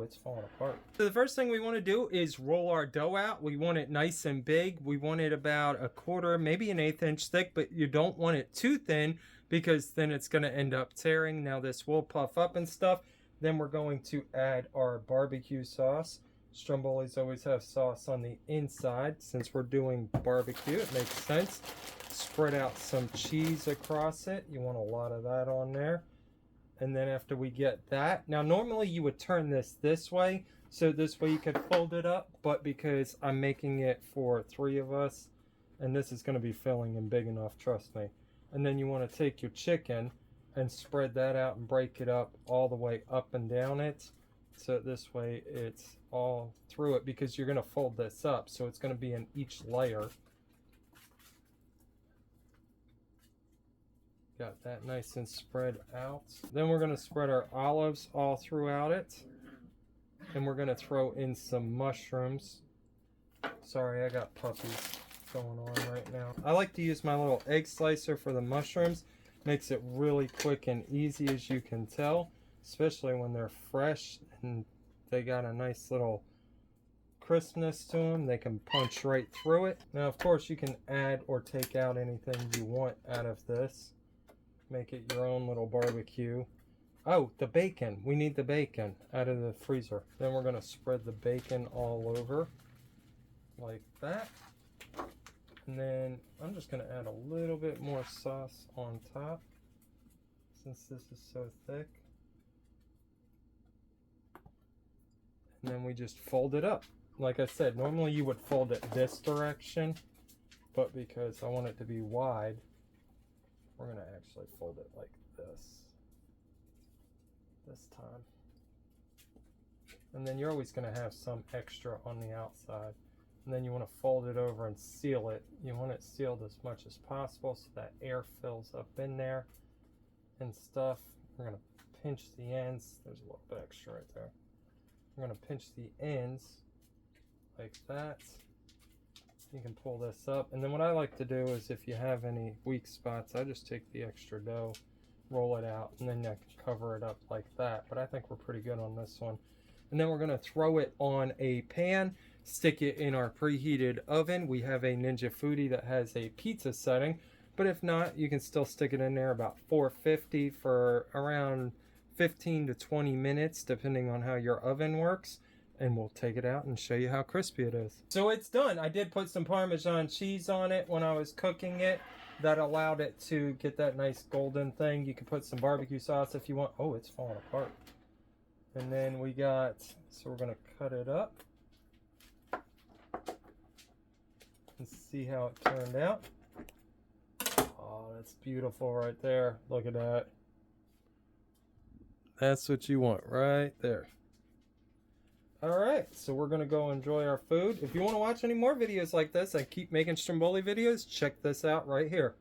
it's falling apart. So the first thing we want to do is roll our dough out. We want it nice and big. We want it about a quarter, maybe an 1/8 inch thick, but you don't want it too thin because then it's going to end up tearing. Now this will puff up and stuff. Then we're going to add our barbecue sauce. Strombolis always have sauce on the inside. Since we're doing barbecue, it makes sense. Spread out some cheese across it. You want a lot of that on there. And then after we get that, now normally you would turn this way, so this way you could fold it up, but because I'm making it for 3 of us, and this is going to be filling and big enough, trust me. And then you want to take your chicken and spread that out and break it up all the way up and down it, so this way it's all through it, because you're going to fold this up, so it's going to be in each layer. Got that nice and spread out. Then we're going to spread our olives all throughout it. And we're going to throw in some mushrooms. Sorry, I got puppies going on right now. I like to use my little egg slicer for the mushrooms. Makes it really quick and easy, as you can tell. Especially when they're fresh and they got a nice little crispness to them. They can punch right through it. Now, of course, you can add or take out anything you want out of this. Make it your own little barbecue. Oh, the bacon. We need the bacon out of the freezer. Then we're going to spread the bacon all over like that. And then I'm just going to add a little bit more sauce on top since this is so thick. And then we just fold it up. Like I said, normally you would fold it this direction, but because I want it to be wide, we're going to actually fold it like this time. And then you're always going to have some extra on the outside. And then you want to fold it over and seal it. You want it sealed as much as possible so that air fills up in there and stuff. We're going to pinch the ends. There's a little bit extra right there. We're going to pinch the ends like that. You can pull this up, and then what I like to do is, if you have any weak spots, I just take the extra dough, roll it out, and then I can cover it up like that. But I think we're pretty good on this one. And then we're going to throw it on a pan, stick it in our preheated oven. We have a Ninja Foodi that has a pizza setting, but if not, you can still stick it in there about 450 for around 15 to 20 minutes, depending on how your oven works. And we'll take it out and show you how crispy it is. So it's done. I did put some Parmesan cheese on it when I was cooking it. That allowed it to get that nice golden thing. You can put some barbecue sauce if you want. Oh, it's falling apart. And then we got, so we're going to cut it up and see how it turned out. Oh, that's beautiful right there. Look at that. That's what you want right there. Alright, so we're going to go enjoy our food. If you want to watch any more videos like this, I keep making Stromboli videos, check this out right here.